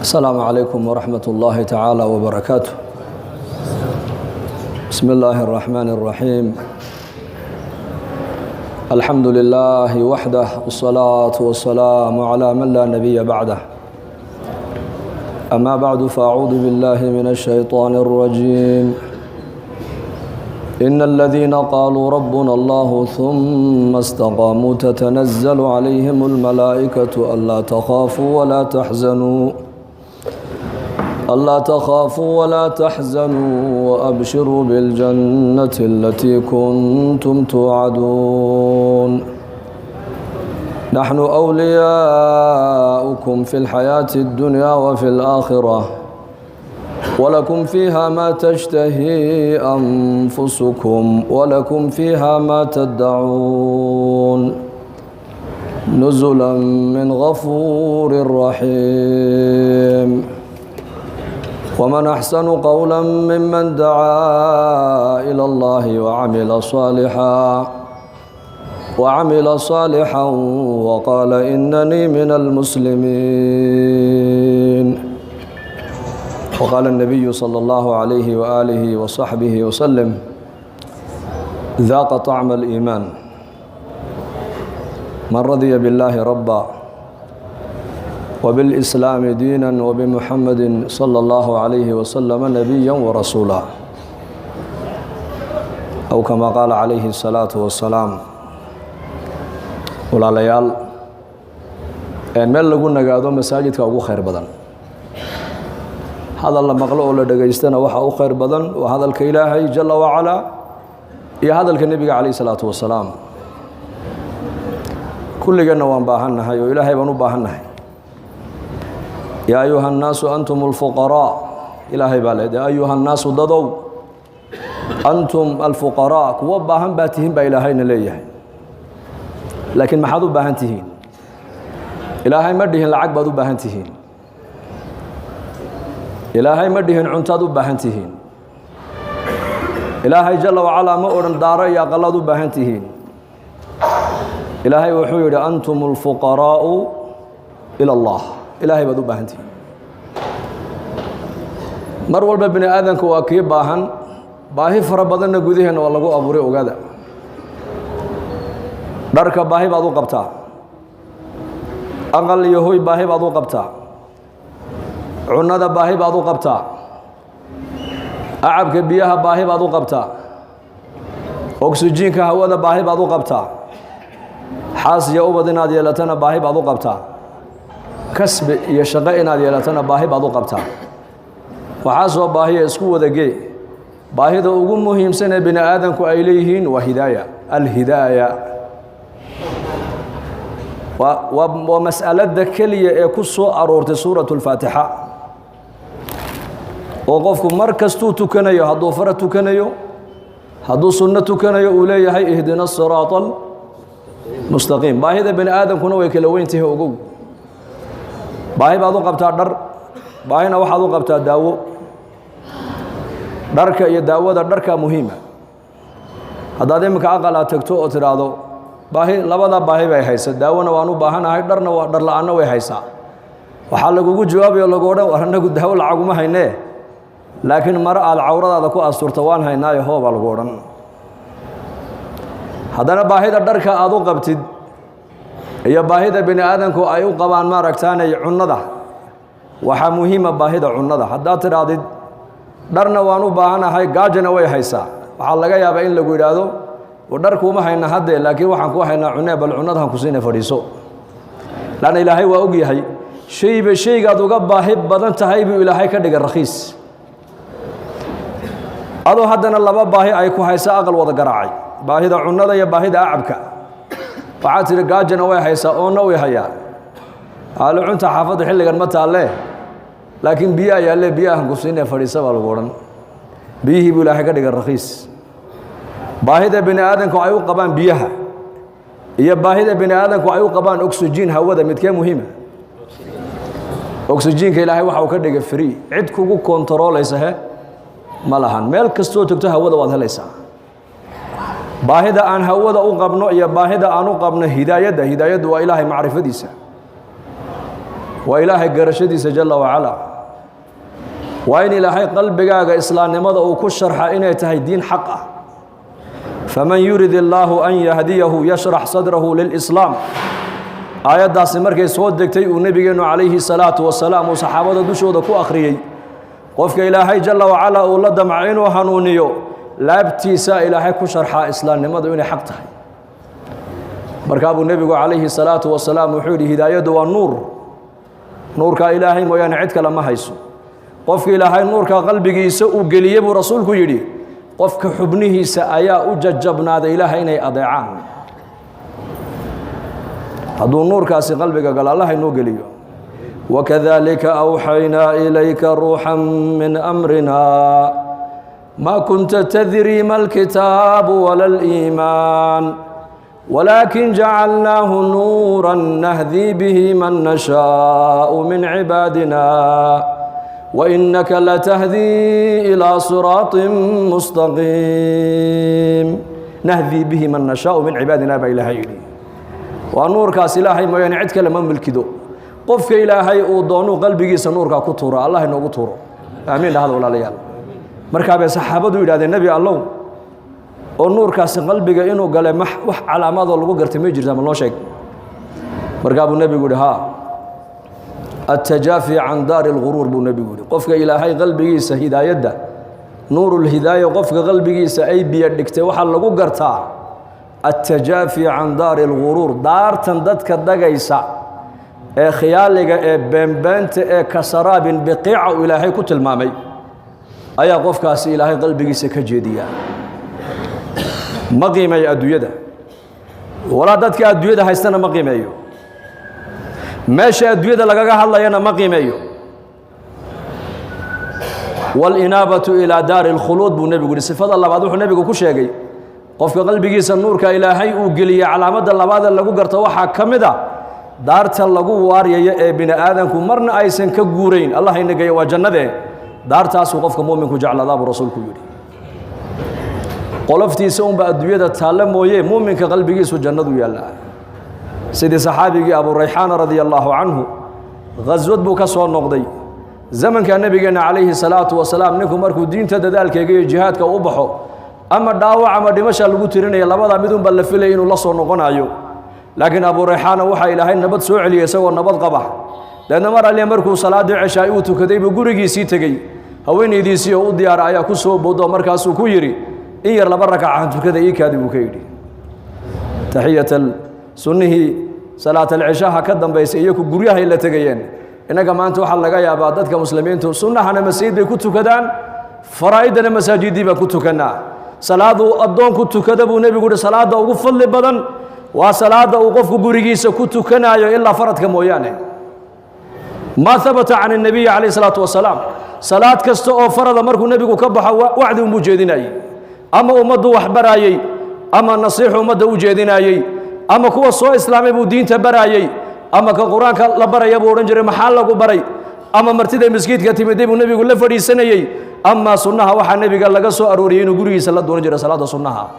السلام عليكم ورحمة الله تعالى وبركاته. بسم الله الرحمن الرحيم. الحمد لله وحده والصلاة والسلام على من لا نبي بعده. أما بعد فأعوذ بالله من الشيطان الرجيم. إن الذين قالوا ربنا الله ثم استقاموا تتنزل عليهم الملائكة ألا تخافوا ولا تحزنوا وأبشروا بالجنة التي كنتم توعدون. نحن أولياؤكم في الحياة الدنيا وفي الآخرة ولكم فيها ما تشتهي أنفسكم ولكم فيها ما تدعون نزلا من غفور رحيم. ومن أحسن قولا ممن دعا إلى الله وعمل صالحا وقال إنني من المسلمين. وقال النبي صلى الله عليه وآله وصحبه وسلم: ذاق طعم الإيمان من رضي بالله ربا وبالإسلام دينا وبمحمد صلى الله عليه وسلم نبيا ورسولا، أو كما قال عليه الصلاة والسلام. walaalayaal meel lagu nagaado masaajidka ugu khayr badan, hadal la maqlo oo la dhageystana waxa u khayr badan waa hadalka Ilaahay jalla wa ala iyo hadalka nabiga calayhi salaatu wasalaam. kulligana waan baahannahay oo Ilaahay baan u baahannahay. yaa ayuha nnaasu antumul fuqaraa, Ilaahay baa leeyahay ayuha nnaasu dadow antum alfuqaraa, kuwa baahan baa tihiin baa Ilaahayna leeyahay. laakiin maxaad u baahan tihiin? Ilaahay ma dhihin lacag baad u baahan tihiin, Ilaahay ma dhihin cuntaad u baahan tihiin, Ilaahay jalla wa ala ma odhan daaro iyo aqalaad u baahan tihiin. Ilaahay wuxuu yidhi antumul fuqaraa'u ila Allah, Ilaahay baad u baahan tihiin. mar walba bini aadanku waa kii baahan, baahi fara badanna gudaheena waa lagu abuuray ogaada. dharka baahi baad u qabtaa, aqal iyo hoy baahi baad u qabtaa, cunada baahi baad u qabtaa, acabka biyaha baahi baad u qabtaa, oksijiinka hawada baahi baad u qabtaa, xaas iyo ubad inaad yeelatana baahi baad u qabtaa, kasbi iyo shaqo inaad yeelatana baahi baad u qabtaa. waxaasoo baahiya isku wada gee. baahida ugu muhiimsan ee bini aadanku ay leeyihiin waa hidaaya, alhidaaya. waa mas'alada keliya ee ku soo aroortay suuratu lfaatixa, oo qofku mar kastuu tukanayo, hadduu farad tukanayo, hadduu sunno tukanayo, uu leeyahay ihdina siraata almustaqiim. baahida bini aadamkuna way kala weyntahay ogow. baahi baad u qabtaa dhar, baahina waxaad u qabtaa daawo. dharka iyo daawada, dharkaa muhiima. haddaad iminka aqal aad tagto oo tidhaahdo baahi, labada baahi bay haysaa, daawona waan u baahanahay, dharna waa dhar la'aanna way haysaa, waxaa lagugu jawaabayo lagu odhan war annagu daawo lacaguma haynee, laakiin mare aad cawradaada ku asturta waan haynaayo hoo baa lagu odhan. haddana baahida dharka aad u qabtid iyo baahida bini aadanku ay u qabaan maaragtaanay cunnada, waxaa muhiima baahida cunnada. haddaad tidhaahdid dharna waan u baahanahay, gaajana way haysaa, waxaa laga yaabaa in lagu yidhaahdo dharkuuma hayna haddee, laakiin waxaan ku haynaa cunee, bal cunnadahan ku siina fadhiiso. laanna ilaahay waa og yahay shayba shaygaad uga baahi badan tahay buu ilaahay ka dhigay rakhiis. adoo haddana laba baahi ay ku haysaa aqal wada garaacay, baahida cunnada iyo baahida acabka. waxaad tidhi gaajana way haysaa, oonna way hayaa, aalo cunta xaafadda xilligan ma taalle, laakiin biyo ayaalle, biyahan ku siina fadhiisa baa lagu odhan. biyihii buu ilaahay ka dhigay rakhiis. baahida bini aadanku ay u qabaan biyaha iyo baahida bini aadanku ay u qabaan oksijiin hawada, midkee muhiima? oksijiinka ilaahay waxa uu ka dhigay free, cid kugu kontaroolaysa ma lahan. meel kastoo tagto hawada waad helaysaa. baahida aan hawada u qabno iyo baahida aan u qabno hidaayadda waa ilaahay macrifadiisa. وإلهي قرشدي جل وعلا وإن إلهي قلبك إسلام نمضى وكشرح إنه تهي دين حقه فمن يريد الله أن يهديه يشرح صدره للإسلام آيات داس مركي سود دكتي ونبينا عليه الصلاة والسلام وصحابة دشود كو أخريي قفك إلهي جل وعلا ولد معين وحنونيو لا ابتساء إلهي كشرح إسلام نمضى إنه حقه مركاب النبي عليه الصلاة والسلام وحوري هداية والنور نور كإلهي ويان عدك لما هيسو قفك إلهي نور كقلبك يسوء قليب رسولك يدي قفك حبنه سآيا أججبنا ذا إلهي إني أضيعان هذا نور كاسي قلبك قال الله إنه قليب وكذلك أوحينا إليك روحا من أمرنا ما كنت تدري ما الكتاب ولا الإيمان ولكن جعلناه نورا نهدي به من نشاء من عبادنا وإنك لتهدي إلى صراط مستقيم نهدي به من نشاء من عبادنا بإلهي ونور كاس إلهي ما ينعدك لما ملكدو قفك إلهي ودونو قلبك سنورك كتورا الله إنه كتورا آمين هذا ولا ليال مركب صحابته إلى النبي الله ونور كاس قلبك إنه قال وح على ماذا الله قرت ميجر زمان الله شيء مركب النبي يقول ها التجافي عن دار الغرور بالنبي يقول قفك إلهي قلبك هدايته نور الهداية قفك قلبك أي بيدك توحى الله قرتها التجافي عن دار الغرور دار تنددك الدقيسة خيالك بنبنت كسراب بقيع إلهي كتل مامي أيا قفك إلهي قلبك كجديا مقيمة أدوية ولا دتك أدوية هايستنا مقيمة ماشي أدوية لقاها الله ينا مقيمة والإنابة إلى دار الخلود بالنبي يقول صفات الله بعده النبي يقول كل شيء قفك قلبك سنورك إلهي وقلي على مدى اللباد اللي قرت وحا كمدا دارت اللقو واريا بن آدمكم مرنا أيسن كجورين الله إنك وجنة دارت أسوق قفك مؤمنك جعل الله برسولك يري قلفتي سوم بأدوية تعلم ويه مؤمنك قلبك سو جنة ويلا سيدي صحابي أبو الريحان رضي الله عنه غزوة بوكسو النقدي زمن كان نبينا عليه الصلاة والسلام نكو مركو دين تدالك يجي جهاد كأوبحو أما داوع أما دمشق لقو تريني لبدا مدون بلفله إنه الله صور نقنايو لكن أبو ريحان وحى إلهي نبض سوعلي يسوى نبض قبح لأن مرة اللي مركو صلاة عشاء وتكذي بقرقي سيتجي هوين يديسي ودي أرعيا كسو بودو مركز كويري إير لبرك عن كذا إيكادي بكيري تحية السنه صلاة العشاء هكذا بيس إياكو قريها إلا تجيين إنك ما أنتوا حلقة يا بعضك مسلمين تو سنة أنا مسجد بكتو كدان فرائدنا مساجد بكتو كنا صلاة الضون كتو كذبوا نبي يقول صلاة وقفل بدن وصلاة وقف قريجيس كتو كنا إلا فرد كمويانه ما ثبت عن النبي عليه الصلاة والسلام صلاة كستو فرد مركو النبي كبح وعد مجدناي أما أمده وحبراي أما نصيح أمده وجدناي أما كوا صو إسلامي بدين تبراي أما كقرآن كلبراي أبو رنجر محل براي أما مرتدى مسجد كتيمدي النبي يقول لفري سنة أما سنها وحى النبي قال لك سو أروريين وقريه صلاة دونجر صلاة سنها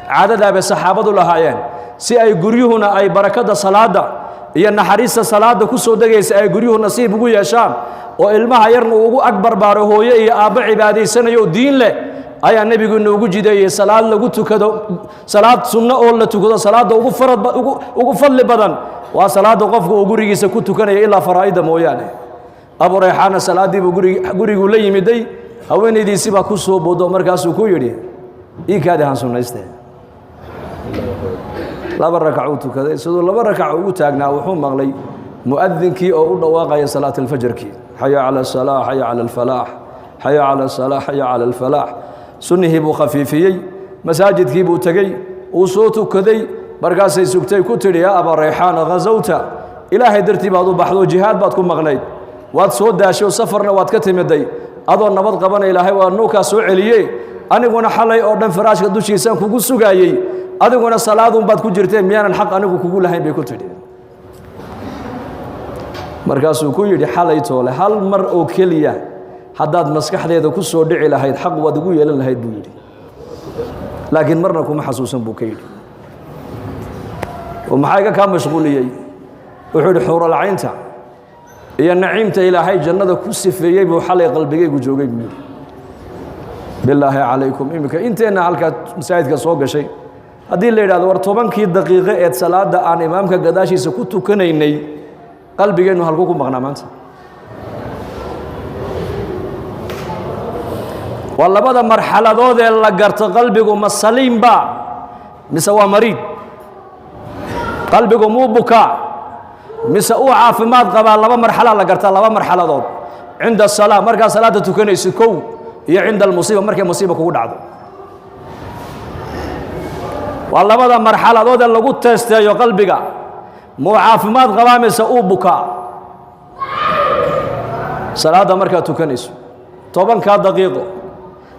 عدد أبي الصحابة لهاين سي أي قريهنا أي بركة صلاة هي النحريس صلاة كسو دقيس أي قريه نصيب قوي شام وإلمها يرنو أكبر باره يا أبا عبادي سنة يو دين له أي النبي يقول نوجو جدي صلاة لقوتو كذا صلاة سنة أول تكذا صلاة وقفرت وقفل بدن وصلاة وقف وقريه سكوتو كنا إلا فرائد مويانه أبو ريحان صلاة دي بقري يقول لي مدي هوين دي سبا كسو بودو مركز كويري إيه كده هنسون نسته لا بركعوت كذا سدوا لا بركعوت أجنا وحوم مغلي مؤذن كي أو واقع صلاة الفجر كي حي على الصلاة حي على الفلاح حي على الصلاة حي على الفلاح سنه بو خفيفي مساجد كي بو تجي وصوته كذي بركاس يسكتي كتري يا أبا ريحان غزوتا إلهي درتي بعضو بحضو جهاد بعضكم مغلي واد سود داشو سفرنا واد كتم دي أظن نبض قبنا إلهي وأنوكا سوعليه أنا قلنا حلي أردن فراش قدوشي سان كوكو سوغايي أنا قلنا صلاة بعد كجرتين ميانا الحق أنا كوكو لهين بكتري مركز كويري حلي طول هل مر أو كلية حداد مسكح ذي كسر دعي لهيد حق ودقوا يلا لهيد بويري لكن مرنا كم حسوسا بوكيري ومحاجة كان مشغولية وحول حور العين تاع iyo naciimta ilaahay jannada ku sifeeyey buu xalay qalbigaygu joogay buu yidhi bilaahi calaykum iminka inteenna halkaa masaajidka soo gashay haddii la yidhahdo war 10kii daqiiqo eed salaada aan imaamka gadaashiisa ku tukanaynay qalbigeennu halkuu ku maqnaa maanta waa labada marxaladood ee la garto qalbigu ma saliim ba mise waa mariid qalbigu muu bukaa mise uu caafimaad qabaa laba marxala la gartaa laba marxaladood cinda salaa markaa salaada tukanaysid kow iyo cinda almusiiba markay musiiba kugu dhacdo waa labada marxaladood ee lagu teesteeyo qalbiga muu caafimaad qabaa mise uu bukaa salaada markaa tukanayso 10 daqiiqo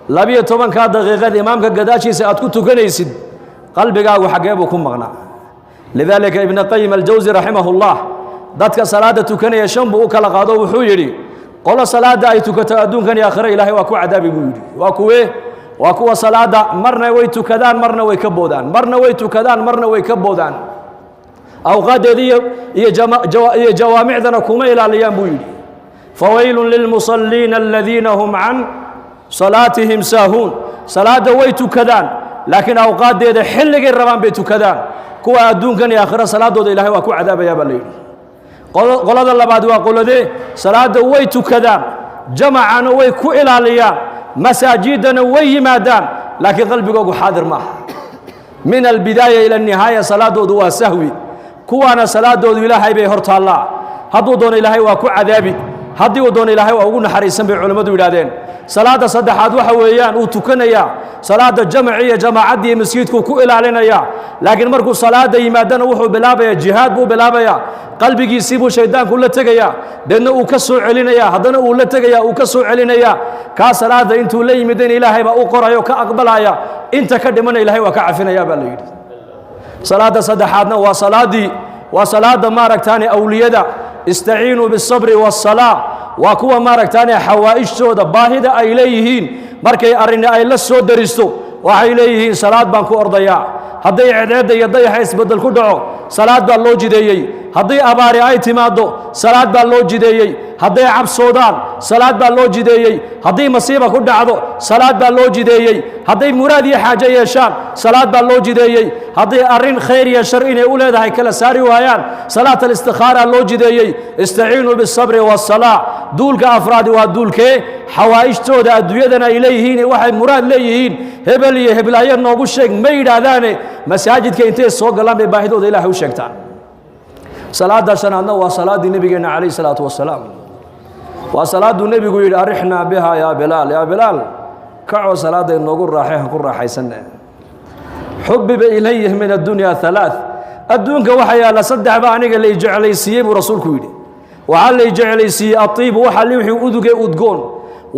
12 daqiiqad imaamka gadaashiisa aad ku tukanaysid qalbigaagu xagee buu ku maqnaa lidaalika ibn qayyim al-jawzi rahimahullah dadka salaada tukanaya shan buu u kala qaado wuxuu yidhi qolo salaada ay tukato adduunkan iyo aakhira ilaahay waa ku cadaabi buu yidhi waa kuwa salaada marna way tukadaan marna way ka boodaan marna way tukadaan marna way ka boodaan awqaadeedii iyo jawaamicdana kuma ilaaliyaan buu yidhi fawaylun lilmusalliina aladiina hum can salaatihim saahuun salaada way tukadaan laakiin awqaadeeda xilligay rabaan bay tukadaan kuwa adduunkan iyo aakhira salaadooda ilaahay waa ku cadaabayaa baa la yidhi qolada labaad waa qoladee salaada way tukadaan jamacana way ku ilaaliyaan masaajidana way yimaadaan laakiin qalbigoogu xaadir maaha min albidaaya ila nihaaya salaadoodu waa sahwi kuwaana salaadoodu ilaahay bay hor taallaa hadduu doono ilaahay waa ku cadaabi haddii uu doono ilaahay waa ugu naxariisan bay culimmadu yidhahdeen salaada saddexaad waxa weeyaan uu tukanayaa salaada jamaci iyo jamaacadii masjidku ku ilaalinaya laakiin markuu salaada yimaadana wuxuu bilaabayaa jihaad buu bilaabayaa qalbigiisii buu shaydaanku la tegayaa deedna uu ka soo celinayaa haddana uu la tegayaa uu ka soo celinayaa kaa salaada intuu la yimidayna ilaahay baa u qorayo ka aqbalaya inta ka dhimana ilaahay waa ka cafinayaa baa la yidhi salaada saddexaadna waa salaada maaragtaane awliyada istaciinuu biالصabri والصalaa waa kuwa maaragtaane xawaa'ijtooda baahida ay leeyihiin markay arrini ay la soo daristo waxay leeyihiin salaad baan ku ordayaa hadday cedeedda iyo dayaxa isbeddel ku dhaco salaad baa loo jideeyey hadday abaari ay timaaddo salaad baa loo jideeyey hadday cabsoodaan salaad baa loo jideeyey hadday masiiba ku dhacdo salaad baa loo jideeyey hadday muraad iyo xaajo yeeshaan salaad baa loo jideeyey hadday arrin khayr iyo shar inay u leedahay kala saari waayaan salaat alistikhaara loo jideeyey istaciinuu biالصabri والصalaa duulka afraadi waa duulkee xawaa'ijtooda adduunyadana ay leeyihiin waxay muraad leeyihiin hebel iyo heblaayo noogu sheeg ma yidhaahdaane masaajidka intay soo galaan bay baahidooda ilaahay u sheegtaan salaada shanaadna waa salaadii nabigeenna calayhi salaatu wasalaam waa salaaduu nebigu yidhi arixnaa biha yaa bilaal kacoo salaada inoogu raaxay han ku raaxaysanne xubiba ilayhi min addunya halaath adduunka waxa yaalla saddexba aniga lay jeclaysiiyey buu rasuulku yidhi waxaa lay jeclaysiiyey atiibu waxa li wixii udugee udgoon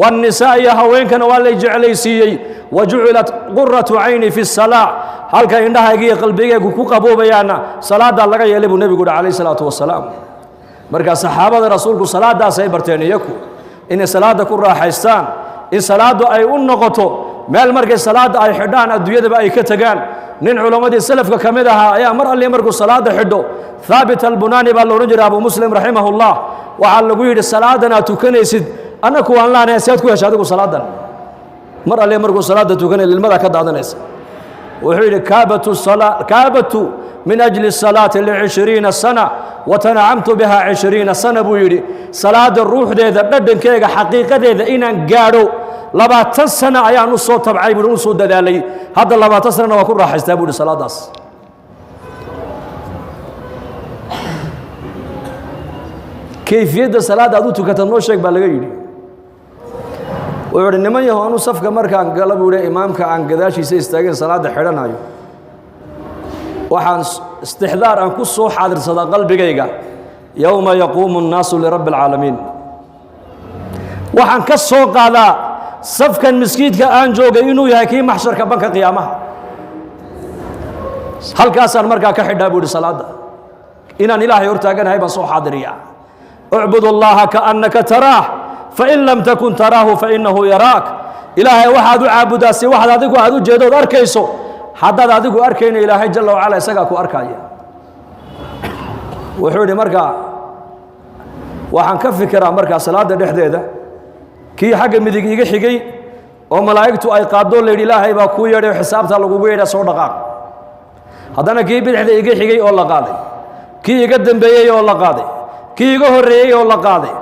والنساء يا هوينكنا والله جعليسيي وجعلت قرة عيني في الصلاة halka indhahayga qalbigaygu ku qaboobayana salaada laga yeelay buu nabigu kaleey salaatu wasalaam marka saxaabada rasuulku salaadaas ay barteen iyaku in salaada ku raaxaystaan in salaadu ay u noqoto meel markay salaada ay xidhaan adduunyada ay ka tagaan nin culimadii salafka kamid aha ayaa mar alle markuu salaada xidho thabit al-bunani baa loo jiraa abu muslim rahimahullah waxa lagu yiri salaadana tukanaysid anaku aan laanay saad ku heshay adigu salaadan mar alle markuu salaada tukanay ilmada ka daadanaysa وحيد كابت من أجل الصلاة ل20 سنة وتنعمت بها 20 سنة بويري صلاة الروح ذا بدن كيغا حقيقة ذا إن قارو لبات سنة أيان الصوت تبعي برنسو دالي هذا لبات سنة وكل راح يستابوا لصلاة داس كيفية الصلاة أدو تكتنوشك بالغيري وعند نماذج هو أنو صفقة مركان قلبوا له إمامك عن قداشي سيستاجن صلاة حرنا يو وحن استحضار أن كسو حاضر صدق قلبي جيجا يوم يقوم الناس لرب العالمين وحن كسو قالا صفقة مسكيت كأنجو جينو يهكي محشر كبنك قيامها هل كاسر مركا كحدا بود صلاة إن إله يرتاجن هاي بصو حاضرية اعبد الله كأنك تراه فإن لم تكن تراه فإنه يراك إلهي واحد عابد سي واحد أديكو أدو جيدود أركيسو حداد أديكو أركين إلهي جل وعلا يساقاكو أركايا وحولي مركا waxaan ka fikiraa markaa salaada dhexdeeda kii xagga midig iga xigay oo malaa'igtu ay qaado leeyahay ilaahay baa ku yeedhay xisaabta lagu yeedhay soo dhaqaaq haddana kii bidixda iga xigay oo la qaaday kii iga dambeeyay oo la qaaday kii iga horeeyay oo la qaaday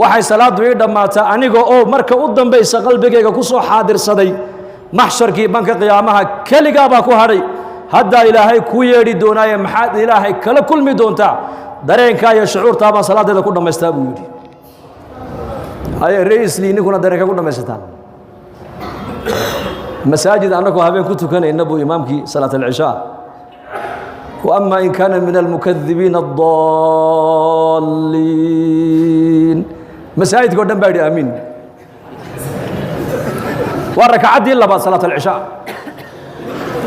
waxay salaadu ii dhamaataa aniga oo marka u dambaysa qalbigayga ku soo xaadirsaday maxsharkii banka qiyaamaha kaliga baa ku hadhay hadda ilaahay ku yeedhi doonaaye maxaad ilaahay kala kulmi doontaa dareenka iyo shucuurta baan salaadeeda ku dhamaystaa buu yidhi ay raisli ninkuna dareenka ku dhamaysataan masaajid annagu habeen ku tukanayna buu imaamkii salaat al-isha وأما إن كان من المكذبين الضالين مساجد قدام بعد آمين وركعت إلا بعد صلاة العشاء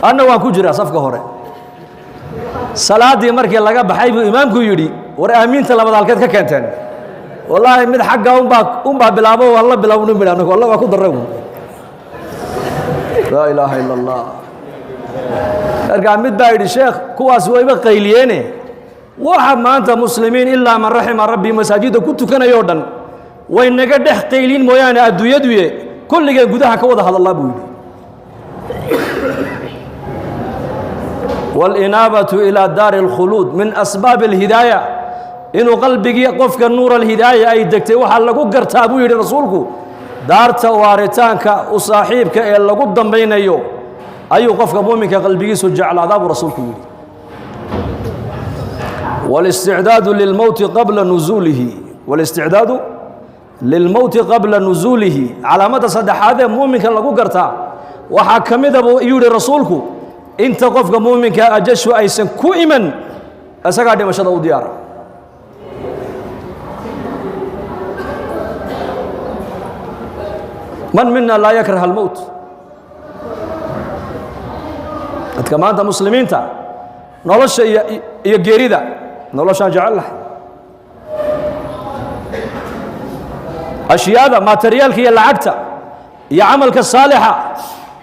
أنا وأكو جرا صفقة هوري صلاة دي مركي لقى بحيب إمامكو يدي ورا آمين تلا بدل كذا كنتن والله من حقه أم بلابو والله بلابو نمبرانك والله وأكو درهم لا إله إلا الله أرجع مد بعد الشيخ كواس ويبقى قيلينه واحد ما أنت مسلمين إلا من رحم ربي مساجد كنت كنا يوردن وإن قد قيلين مويانا أدو يدوي كل جا جودها كوضح هذا الله بيقول والإنابة إلى دار الخلود من أسباب الهداية إنه قلبك يقفك النور الهداية أي دكتي وحلقوا قرتابو يدي رسولك دار توارتانك وصاحبك إلا قدام بين يوم أي قفك مؤمنك قلبك سجع عذاب رسولك يدي والاستعداد للموت قبل نزوله والاستعداد للموت قبل نزوله على مدى صدح هذا مؤمنك لقو قرتا وحاكم ذا يوري رسولك انت قفك مؤمنك أجش أيسن كوئما أسقع دي مشهد ديار من منا لا يكره الموت كما أنت مسلمين تا نولش يجريدا نولش جعل له أشياء ما تريالك هي العكتة يا عملك الصالحة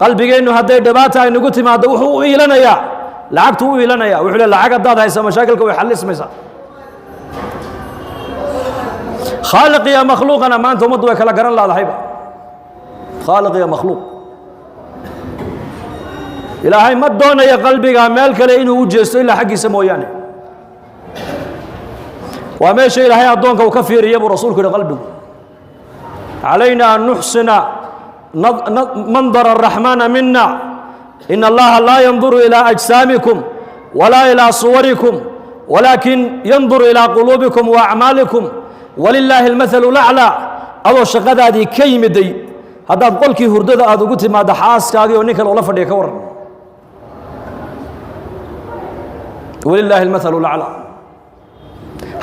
قلبك إنه هدي دباتها إنه قلت ما دوحوا إلنا يا لعقته إلنا يا وحول العقد هذا يسمى مشاكلك ويحل اسمه خالق يا مخلوق أنا ما أنتم مضوا كلا قرن لا الحيبة خالق يا مخلوق إلهي ما دون يا قلبك مالك لإنه وجهت إلا حق سمويانه وما شيء إلهي أدونك وكفير يبو رسولك لقلبك علينا أن نحسن منظر الرحمن منا إن الله لا ينظر إلى أجسامكم ولا إلى صوركم ولكن ينظر إلى قلوبكم وأعمالكم ولله المثل الأعلى أو شقد هذه كيم دي هذا قولك هردد هذا قلت ما دحاس كاغي ونيك الأولى فدي كور ولله المثل الأعلى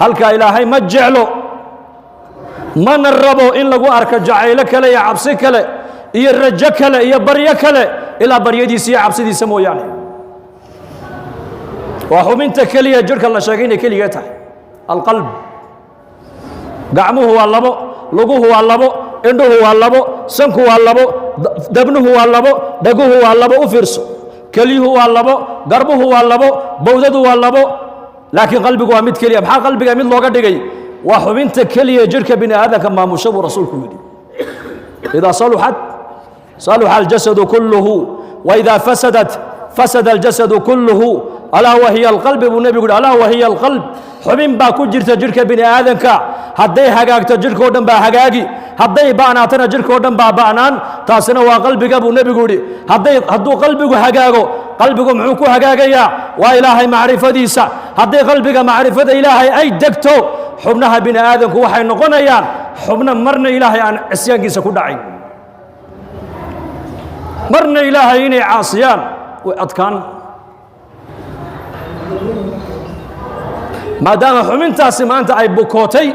هل كإلهي ما جعله ما نربو إن لقوا أرك جعيلك لا يعبسك لا يرجك لا يبريك لا إلى بريدي سي عبسدي سمو يعني وحمنت كلية جرك الله شاقين كليته القلب قعمه هو اللبو لقوه هو اللبو عنده هو اللبو سنكه هو اللبو دبنه هو اللبو دقوه هو اللبو وفرسه كليه هو اللبو قربه هو اللبو بوذده هو اللبو لكن قلبك هو مد كلية بحال قلبك مد لوقت دقي وحبنت كلية جرك بني هذا كما مشبه رسولك يدي إذا صلحت صلح الجسد كله وإذا فسدت فسد الجسد كله ألا وهي القلب والنبي يقول ألا وهي القلب حبين باكو جرت جرك بني آذنك هدي حقاقت جرك ودن با حقاقي هدي بعناتنا جرك ودن با بعنان تاسنا وقلبك أبو النبي يقول هدو قلبك حقاقو قلبك معوكو حقاقيا وإلهي معرفة ديسا هدي قلبك معرفة إلهي أي دكتو حبنها بني آذنك وحي نقنيان حبنا مرنا إلهي عن عسيان كيسا كدعين مرنا إلهي إني عاصيان وأتكان ما دام حمنتاسي ما أنت أي بكوتي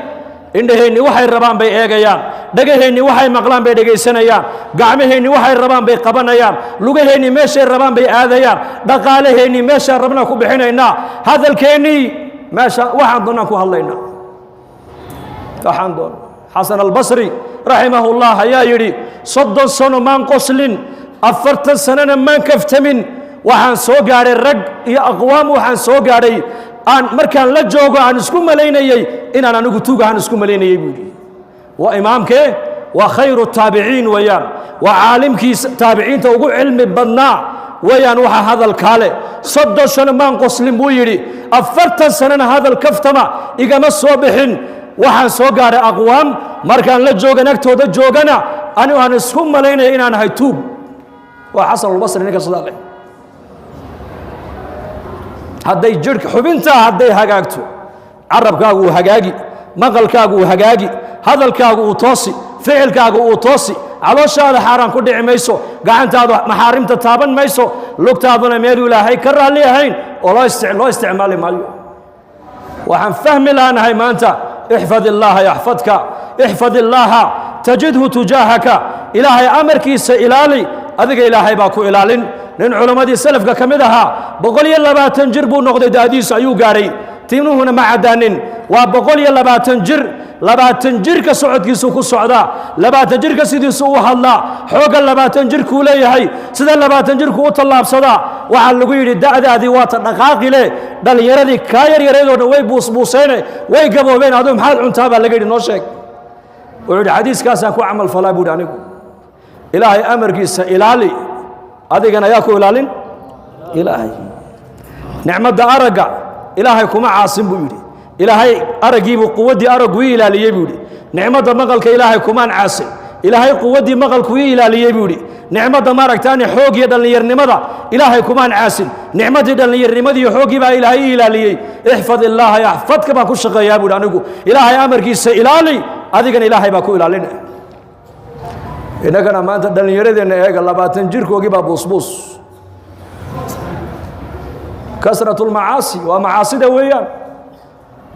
إنهيني وحي الربان بي إيغيان دقهيني وحي مقلان بي دقيسانيان قعمهيني وحي الربان بي قبانيان لغهيني ميشي الربان بي آذيان دقالهيني ميشي الربنا كبحينينا هذا الكيني ماشا وحان دوناكو هاللينا وحان دون حسن البصري رحمه الله يا يري صد السنو من قسل أفرت السنة من كفتمن وحان سوغاري الرق يا أقوام وحان سوغاري markaan la joogo aan isku malaynayey inaan anigu tuug ahaan isku malaynayey buu yidhi waa imaamkee waa khayru taabiciin weeyaan waa caalimkii taabiciinta ugu cilmi badnaa weeyaan waxa hadalkaa leh 30 sano maan qoslin buu yidhi 40 sanana hadal kaftama igama soo bixin waxaan soo gaaray aqwaam markaan la joogan agtooda joogana anigu aan isku malaynaya inaan ahay tuug waa xasan albasri ninka sidaa leh hadday jirka xubintaa hadday hagaagto carabkaagu uu hagaagi maqalkaagu uu hagaagi hadalkaagu uu toosi ficilkaagu uu toosi calooshaada xaaraan ku dhici mayso gacantaadu maxaarimta taaban mayso lugtaaduna meeluu ilaahay ka raalli ahayn oo loo isticmaali maayo waxaan fahmi laanahay maanta ixfad illaaha yaxfadka ixfad illaaha tajidhu tujaahaka ilaahay amarkiisa ilaali adiga ilaahay baa ku ilaalin nin culimmadii salafka ka mid ahaa 120 jir buu noqday daadiisu ayuu gaaray tiinuhuna ma cadaanin waa 120 jir 20 jirka socodkiisu ku socdaa 20 jirka sidiisu u hadlaa xooga 20 jirkuu leeyahay sida 20 jirku u tallaabsadaa waxaa lagu yidhi da'daadii waa ta dhaqaaqi leh dhallinyaradii kaa yaryareedoo dhan way buusbuuseene way gaboobeen aduu maxaad cuntaa baa laga yidhi noo sheeg wuxuu yidhi xadiiskaasaan ku camal falaa buu yidhi anigu ilaahay amarkiisa ilaali adigana ayaa ku ilaalin ilaahay nicmadda aragga ilaahay kuma caasin buu yidhi ilaahay araggiibuu quwaddii araggu ii ilaaliyey buu yidhi nicmadda maqalka ilaahay kumaan caasin ilaahay quwaddii maqalku ii ilaaliyey buu yidhi nicmadda maaragtaani xoog iyo dhallinyarnimada ilaahay kumaan caasin nicmaddii dhallinyarnimadii iyo xooggii baa ilaahay ii ilaaliyey ixfad illaaha yaxfadka baan ku shaqeeyaa buu yidhi anigu ilaahay amarkiisa ilaali adigana ilaahay baa ku ilaalin innagana maanta dhallinyaradeenna eega 20 jirkoogii baa buusbuus kasratu lmacaasi waa macaasida weeyaan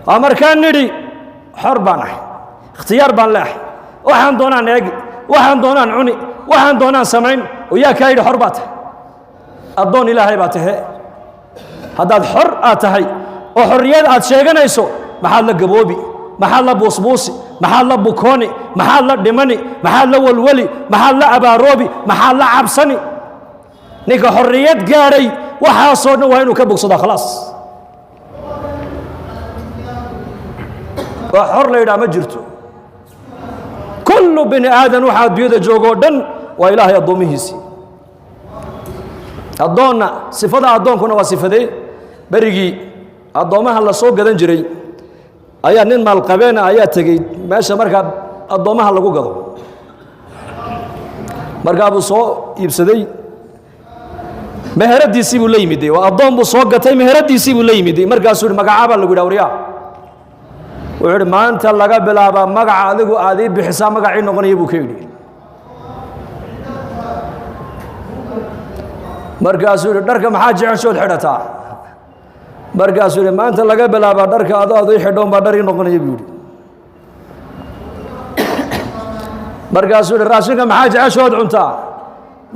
waa markaan nidhi xor baan ahay ikhtiyaar baan leeahay waxaan doonaan eegi waxaan doonaan cuni waxaan doonaan samayn oo yaa kaa yidhi xor baa tahay addoon ilaahay baa tahe haddaad xor aad tahay oo xorriyad aad sheeganayso maxaad la gaboobi maxaad la buusbuusi maxaad la bukooni maxaad la dhimani maxaad la walwali maxaad la abaaroobi maxaad la cabsani ninka xorriyad gaadhay waxaasoo dhan waa inuu ka bogsadaa khalaas waa xor la yidhaha ma jirto kullu bini aadan waxa adduunyada joogoo dhan waa ilaahay addoomihiisii addoonna sifada addoonkuna waa sifadee berigii addoommaha la soo gadan jiray ayaa nin maalqabeena ayaa tegey meesha markaa addoommaha lagu gado markaa buu soo iibsaday meheradiisii buu la yimiday waa addoon buu soo gatay meheradiisii buu la yimiday markaasuu yidhi magacaabaa lagu yidhaha waryaa wuxuu yidhi maanta laga bilaabaa magaca adigu aad ii bixisaa magacii noqonaya buu ka yidhi markaasuu yidhi dharka maxaa jeceshood xidhataa markaasuu yidhi maanta laga bilaabaa dharka adood ii xidhoon baa dhar ii noqonaya buu yidhi markaasuu yidhi raashinka maxaa jeceshood cuntaa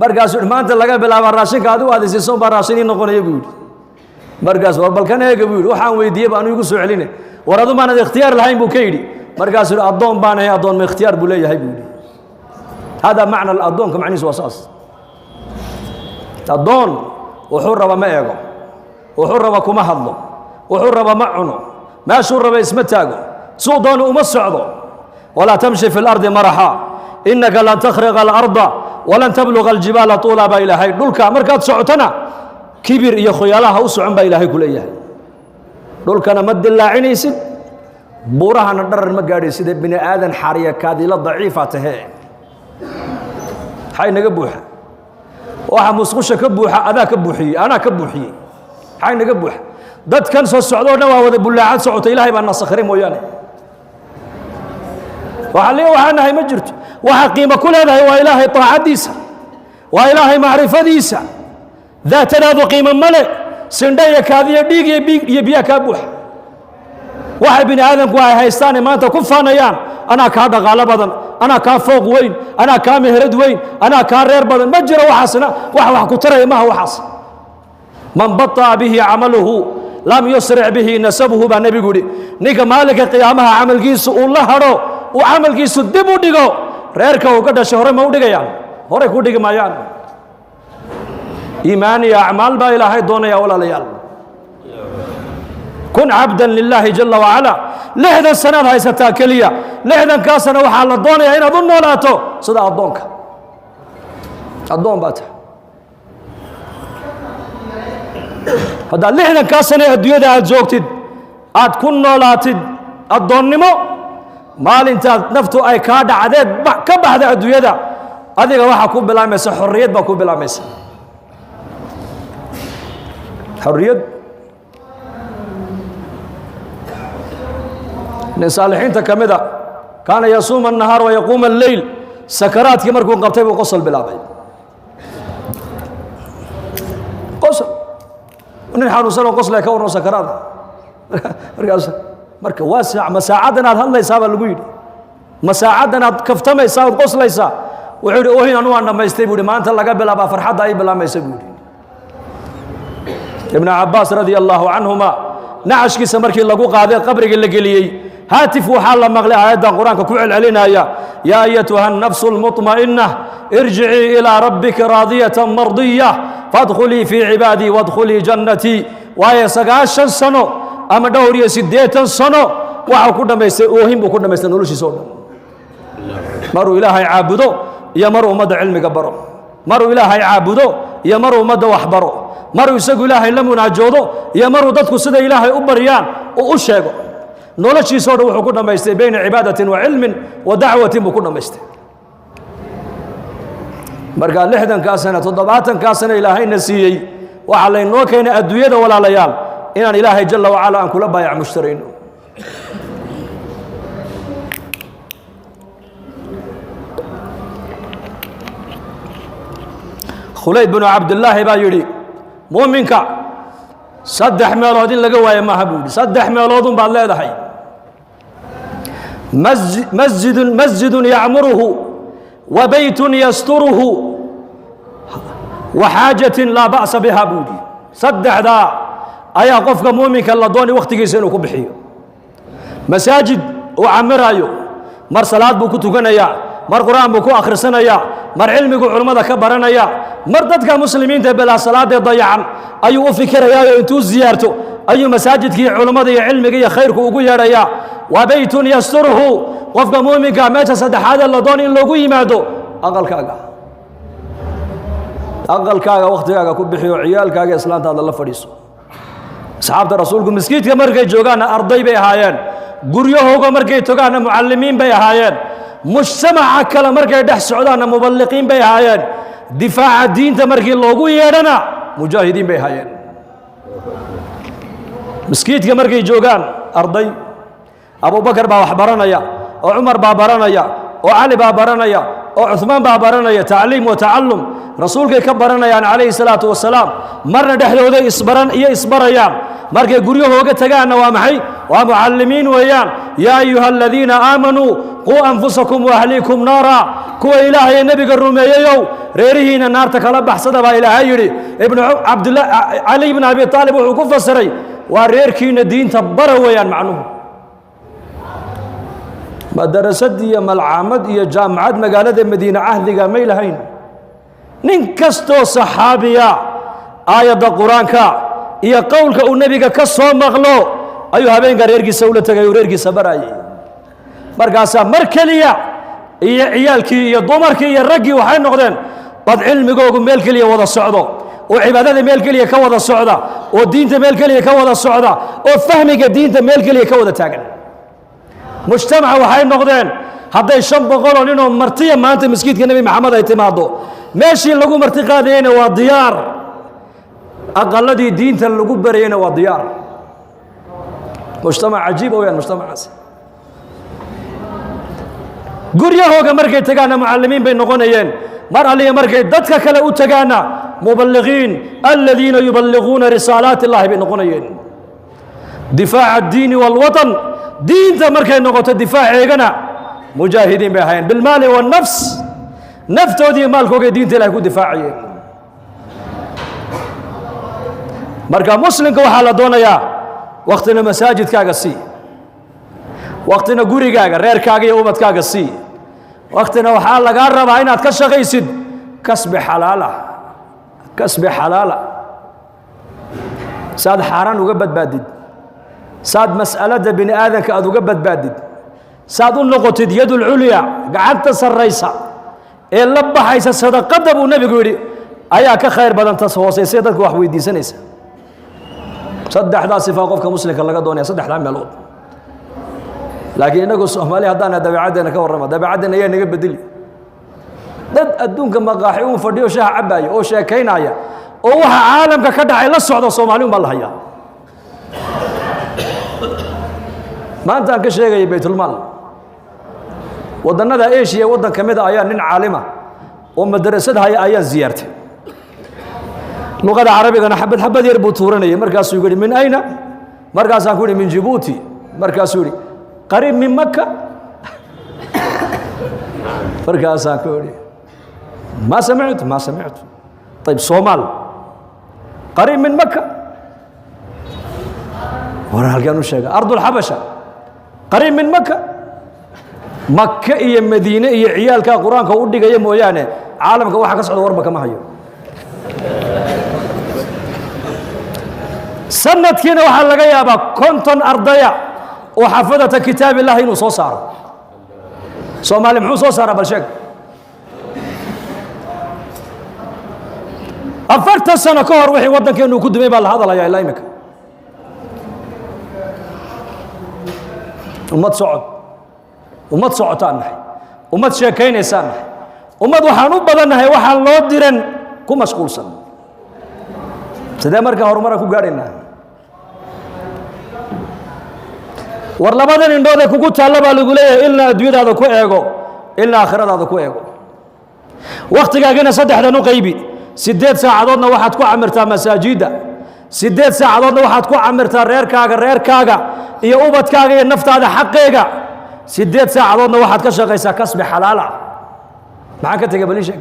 markaasuu yidhi maanta laga bilaabaa raashinka adigu aad isiisoon baa raashin ii noqonaya buu yidhi markaas war balkan eega buu yidhi waxaan weydiiyey baa anu igu soo celine war adu maanad ikhtiyaar lahayn buu ka yidhi markaasuu yidhi addoon baan ahay addoon ma ikhtiyaar buu leeyahay buu yidhi hada macna addoonka macnihiisu waa saas addoon wuxuu raba ma eego wuxuu raba kuma hadlo wuxuu raba ma cuno meeshuu raba isma taago suu doono uma socdo walaa tamshi fi lardi maraxa innaka lan takhriqa alarda walan tabluga aljibaala tuula baa ilaahay dhulka markaad socotona kibir iyo khoyaalaha u socon baa ilaahay ku leeyahay dhulkana ma dilaacinaysid buurahana dharar ma gaadhaysid bini aadan xariya kaadila daciifa tahee maxay naga buuxa waxa musqusha ka buuxa adaa ka buuxiyey anaa ka buuxiyey maxay naga buuxa dadkan soo socdoo dhan waa wada bullaacad socota ilaahay baa nasakhray mooyaane waxaa nahay ma jirto waxa qiimo ku leedahay waa ilaahay taacadiisa waa ilaahay macrifadiisa daatadaadu qiimo male sindha iyo kaadiyo dhiig iyo biyaa kaa buuxa waxay bini aadamku ay haystaane maanta ku faanayaan anaa kaa dhaqaalo badan anaa kaa fooq weyn anaa kaa meherad weyn anaa kaa reer badan ma jiro waxaasna wax ku taraya maha waxaas man baطa'a bihi camaluhu lam yusric bihi nasabuhu baa nebigu yidhi ninka maalinka qiyaamaha camalkiisu uu la hadho uu camalkiisu dib u dhigo reerka uu ka dhashay hore ma u dhigayaan horey ku dhigi maayaan iimaan iyo acmaal baa ilaahay doonaya walaalayaal kun cabdan lilaahi jala wacala. 60 sanaad haysataa keliya, 60kaa sano waxaa la doonayaa inaad u noolaato sida addoonka. addoon baa tahay. haddaad 60kaa sano adduunyada aad joogtid aad ku noolaatid addoonnimo, maalintaad naftu ay kaa dhacdeed ka baxda adduunyada, adiga waxaa ku bilaamaysa xorriyad baa ku bilaamaysa. xorriyad. nin saalixiinta ka mida kaana yasuuma annahaar wa yaquuma alleyl, sakaraadkii markuu qabtay buu qosol bilaabay. qosol. nin xanuunsanoo qoslaya ka warno sakaraada. markaas marka waa ma saacaddan aad hadlaysaa baa lagu yidhi, ma saacaddan aad kaftamaysaa ood qoslaysaa. wuxuu yidhi ohin anu waan dhammaystay buu yidhi, maanta laga bilaabaa farxadda ay bilaamaysa buu yidhi. ibnu cabbaas radia allaahu canhuma nacashkiisa markii lagu qaaday qabriga la geliyey, haatif waxaa la maqlay aayaddan qur-aanka ku celcelinaya, yaa ayatuha annafsu almuطma'inna irjicii ilaa rabbika raadiyatan mardiya fadkhulii fii cibaadii wadkhulii jannatii. waayo 90 sano ama dhowr iyo 80 sano waxaa ku dhammaystay oohin buu ku dhammaystay noloshiisa oo dhan. maruu ilaahay caabudo iyo maruu ummadda cilmiga baro, maruu ilaahay caabudo iyo maruu ummadda wax baro, maruu isagu ilaahay la munaajoodo iyo maruu dadku sida ilaahay u baryaan uu u sheego. noloshiisoo dhan wuxuu ku dhammaystay bayna cibaadatin wa cilmin wa dacwatin buu ku dhammaystay. markaa 60kaa sano 70kaa sano ilaahayna siiyey, waxaa laynoo keenay adduunyada walaalayaal inaan ilaahay jala wacala aan kula baayac mushtarayno. khulayd binu cabdillaahi baa yidhi muuminka 3 meelood in laga waayo maaha buu yidhi. 3 meeloodun baad leedahay. masjidun yacmuruhu wa beytun yasturuhu wa xaajatin laa ba'sa biha buu yidhi. 3daa ayaa qofka muuminka la dooni wakhtigiisa inuu ku bixiyo. masaajid uu camiraayo, mar salaad buu ku tukanayaa, mar qur'aan buu ku akhrisanayaa, mar cilmigu culummada ka baranaya, mar dadka muslimiinta bilaa salaadee dayacan ayuu u fikirayaayo intuu ziyaarto ayuu masaajidkii culummada iyo cilmiga iyo khayrku ugu yeedhayaa. wa beytun yasturuhu, qofka muuminka meesha saddexaadee la doon in loogu yimaado aqalkaaga. aqalkaaga wakhtigaaga ku bixiyo, ciyaalkaaga islaantaada la fadhiiso. asxaabta rasuulku maskiidka markay joogaanna arday bay ahaayeen, guryahooga markay togaanna mucallimiin bay ahaayeen, mujtamaca kale markay dhex socdaanna muballiqiin bay ahaayeen, difaaca diinta markii loogu yeedhana mujaahidiin bay ahaayeen. maskiidka markay joogaan arday, abubakar baa wax baranaya, oo cumar baa baranaya, oo cali baa baranaya, oo cuثmaan baa baranaya, tacliim wa tacallum rasuulkay ka baranayaan calayhi salaatu wasalaam. marna dhexdooday isbarayaan, markay guryahooga tagaanna waa maxay? waa mucallimiin weeyaan. yaa ayuha aladiina aamanuu quu anfusakum waahliikum naara, kuwa ilaahay nebiga rumeeyeyow reerihiina naarta kala baxsada baa ilaahay yidhi. cali ibn abi aalib wuxuu ku fasiray waa reerkiina diinta bara weeyaan macnuhu. madarasad iyo malcaamad iyo jaamacad magaalada madiine cahdiga may lahayn. nin kastoo saxaabiya aayadda qur-aanka iyo qowlka uu nebiga ka soo maqlo ayuu habeenka reerkiisa ula tegay uu reerkiisa baraayay. markaasaa mar keliya iyo ciyaalkii iyo dumarkii iyo raggii waxay noqdeen dad cilmigoogu meel keliya wada socdo, oo cibaadada meel keliya ka wada socda, oo diinta meel keliya ka wada socda, oo fahmiga diinta meel keliya ka wada taagan. mujtamaca waxay noqdeen hadday 500 oo ninoo martiya maanta maskiidka nebi maxamed ay timaado, meeshii lagu marti qaadayeyna waa diyaar, aqaladii diinta lagu barayeyna waa diyaar. mujtamac cajiib weyaan mujtamacaasi. guryahooga markay tagaanna mucallimiin bay noqonayeen, mar alliya markay dadka kale u tagaanna muballiqiin aladiina yuballiquuna risaalaati اllahi bay noqonayeen. difaaca addiini wاlwaطan, diinta markay noqoto difaaceegana mujaahidiin bay ahaayeen bilmaali waالnafs, naftoodii maalkoogay diinta ilahay ku difaacayeen. marka muslimka waxaa la doonayaa waktina masaajidkaaga sii, waktina gurigaaga reerkaaga iyo ubadkaaga sii, waktina waxaa lagaa rabaa inaad ka shaqaysid kasbi xalaala saad xaaraan uga badbaadid. saad mas'alada bini aadanka aad uga badbaadid saad u noqotid yadul culya gacanta sarraysa ee la baxaysa sadaqada buu nabigu yidhi ayaa ka khayr badan tas hoosaysa dadku wax weydiisanaysa saddexdaa sifaa qofka muslimka laga doonaya saddexdaa meelood laakiin inagu Soomaali haddaan dabeecaddeena ka warrama dabeecaddeena ayaa naga bedeli dad adduunka maqaaxi uu fadhiyo shaah cabaaya oo sheekaynaya oo waxa caalamka ka dhacay la socdo Soomaali uma la hayaa maanta aan ka sheegay baytul maal wadannada Asia wadan kamid ah ayaa nin caalima oo madrasad haya ayaa ziyaartay luqada carabigana xabad xabad yar buu tuuranayay markaas uu yiri min ayna markaas aan ku yiri min Djibouti markaas uu yiri qariib min Makka markaas aan ku yiri ما سمعت طيب صومال قريب من مكة ورا هالكانوا شيء أرض الحبشة قريب من مكة مكة هي مدينة هي عيال كقرآن كودي جاي مويانة عالم كواحد كسر وربك ما هي سنة كنا وحلا جاي أبا كنتن أرضية وحفظت كتاب الله إنه صار صومال محو صار بالشك أفرت السنة كهر وحي ودن كأنه كنت ميبال هذا لا يا إلهي ومت صعدان ومت شاكين سامح ومت وحنوب بدنها وحن لو ديرن كو مشغول سن سدا مركا هرمرا كو غارينا war labadan indhood ee kugu taala baa lagu leeyahay ilaa adduunyada ku eego ilaa aakhirada ku eego waqtigaagana saddexdan u qaybi 8 saacadoodna waxaad ku amirtaa masaajida 8 saacadoodna waxaad ku amirtaa reerkaaga iyo ubadkaaga iyo naftaada xaqeega 8 saacadoodna waxaad ka shaqaysaa kasbi xalaal ah maxaa ka tagay baliisha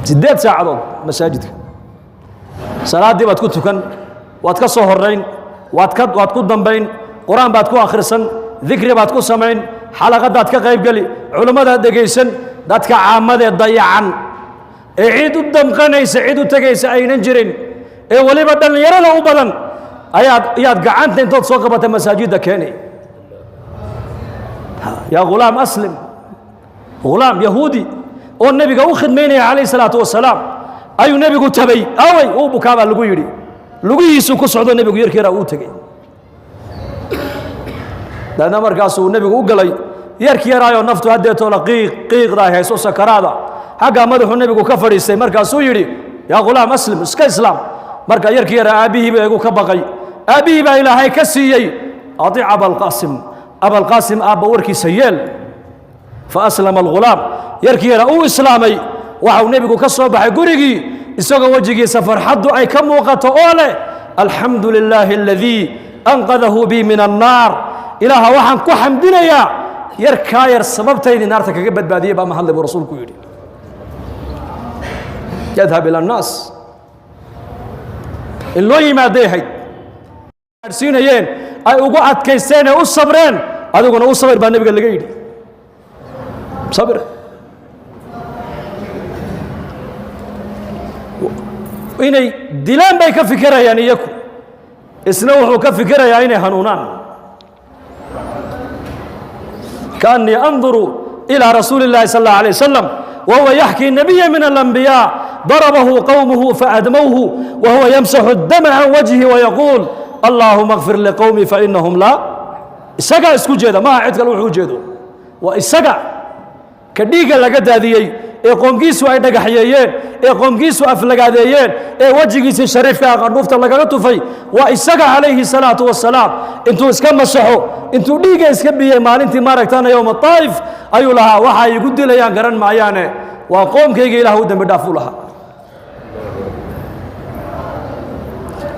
8 saacadood masaajidka salaadii baad ku tukan waad ka soo horeyn waad ku dambayn quraan baad ku akhrisan dhikri baad ku samayn xalaqadaad ka qayb gali culimada dhageysan dadka caamada dayacan ee cid u damqanaysa cid u tagaysa aynan jirin ee waliba dhalinyarada u badan ayaad gacanta intood soo qabatay masaajida keenay ya gulaam aslim gulaam yahuudi oo nabiga u khidmeynaya calayhi salaatu wasalaam ayuu nabigu tabay away uu bukaaba lagu yiri lugihiisu ku socdo nabigu yarkeera uu tagay dana markaas uu nabigu u galay yarkeeraayo naftu hadeeto la qiiqda hayso sakaraada haga madaxu nabigu ka fadhiistay markaas uu yiri ya gulaam aslim iska islaam marka yarkeera aabihi baa igu ka baqay aabihi baa ilaahay ka siiyay adiic abul qasim aaba warkiisa yeel fa aslama al gulaam yarkeera uu islaamay waxa nabigu ka soo baxay gurigii isagoo wajigiisa farxadu ay ka muuqato oo leh alxamdu lilaahi alladii anqadahu bi min annaar ilaaha waxaan ku xamdinayaa yarkaa yar sababtaydii naarta kaga badbaadiyey baa mahadlay buu rasuulku yidhi yadhab ila annaas in loo yimaaday hayd gaadhsiinayeen ay ugu adkaysteen ee u sabreen adiguna u sabir baa nabiga laga yidhi sabir inay dilaan bay ka fikirayaan iyaku isna wuxuu ka fikirayaa inay hanuunaan kaannii anduru ilaa rasuuli illaahi sal allahu alayh wasalam wahuwa yaxkii nabiya min alambiyaa darabahu qowmuhu faadmowhu wahuwa yamsaxu dama can wajhi wayaquul allaahuma akfir liqowmii fainahum laa isagaa isku jeeda maaha cid kale wuxuu ujeedo waa isaga ka dhiigga laga daadiyey ee qoomkiisu ay dhagaxyeeyeen ee qoomkiisu aflagaadeeyeen ee wajigiisa shariifka qandhuufta lagaga tufay waa isaga calayhi salaatu wasalaam intuu iska masaxo intuu dhiigga iska biyey maalintii maaragtana yowma taa'if ayuu lahaa waxa ay igu dilayaan garan maayaane waa qoomkayga ilaah u dambi dhaaf u lahaa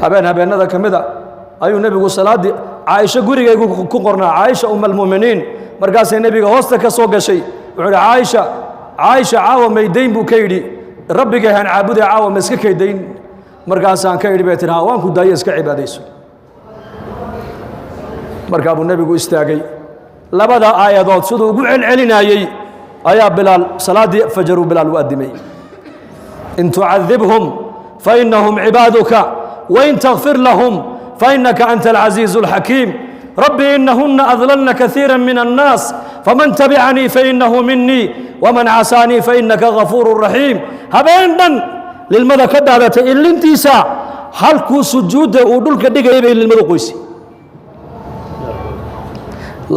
habeenada ka mida ayuu nebigu salaadii caaisho gurigaygu ku qornaa caaisha almu'miniin markaasay nebiga hoosta ka soo gashay wuxuu yidhi caaisha caawa maydayn buu ka yidhi rabbigay han caabuday caawa ma iska kaydayn markaasaan ka yidhi bay tihi waan ku daayo iska cibaadayso markaa buu nebigu istaagay labada aayadood siduu ugu celcelinayey ayaa bilaal salaaddii fajaruu bilaal u addimay in tucadibhum fainahum cibaaduka wain takfir lahum فإنك أنت العزيز الحكيم ربي إنهن أضللن كثيرا من الناس فمن تبعني فإنه مني ومن عصاني فإنك غفور رحيم هبين للمدى كدالة اللي انتيسا halkuu sujuudda uu dhulka dhigayay bay ilmadu qoysay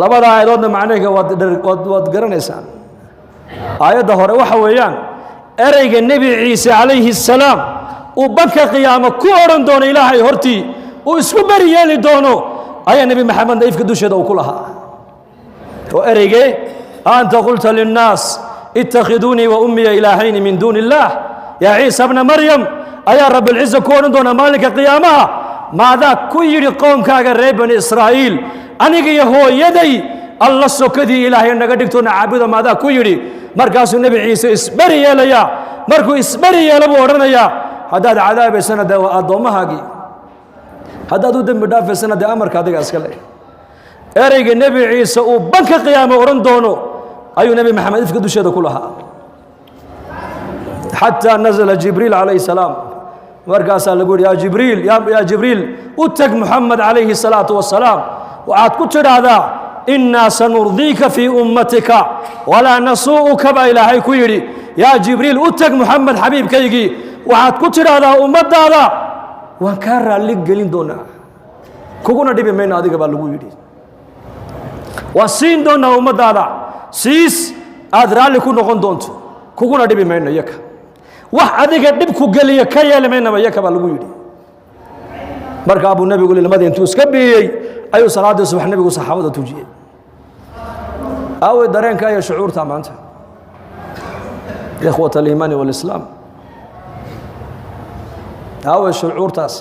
labada aayadoodna macnaheega waad garanaysaan aayadda hore waxa weeyaan ereyga nebi ciise calayhi salaam uu banka qiyaamo ku odhan doono ilaahay hortii uu isku beri yeeli doono ayaa nebi maxamedna ifka dusheeda uu ku lahaa oo ereygee anta qulta linnaas ittakhiduunii wa ummiya ilaahayni min duuni illaah yaa ciisa bna maryam ayaa rabbilciza ku odhan doona maalinka qiyaamaha maadaa ku yidhi qoomkaaga reer bani israa'iil aniga iyo hooyaday alla sokadii ilaahay naga dhigtoona caabuda maadaa ku yidhi markaasuu nebi ciise isberi yeelayaa markuu isberi yeela buu odhanayaa haddaad cadaabaysana dee waa addoommahaagii haddaad u dembi dhaafaysana dee amarka adiga iska leh ereyga nebi ciise uu banka qiyaamo odhan doono ayuu nebi maxamed ifka dusheeda ku lahaa xataa nazala jibriil calayhi salaam markaasaa lagu yidhi yaa jibriil u tag muxamed calayhi salaatu wasalaam waxaad ku tidhaahdaa innaa sanurdiika fii ummatika walaa nasuu'uka baa ilaahay ku yidhi yaa jibriil u tag muxamed xabiibkaygii waxaad ku tidhaahdaa ummaddaada waan kaa raalli gelin doonaa kuguna dhibi mayno adiga baa lagu yidhi waan siin doonaa ummaddaada siis aad raalli ku noqon doonto kuguna dhibi mayno yaka wax adiga dhibku geliya ka yeeli maynaba yaka baa lagu yidhi markaa buu nebigu lilmadii intuu iska biyey ayuu salaaddii subax nebigu saxaabada tujiyey aawey dareenka iyo shucuurta maanta ikhwat aliimaani waalislaam aawey shucuurtaas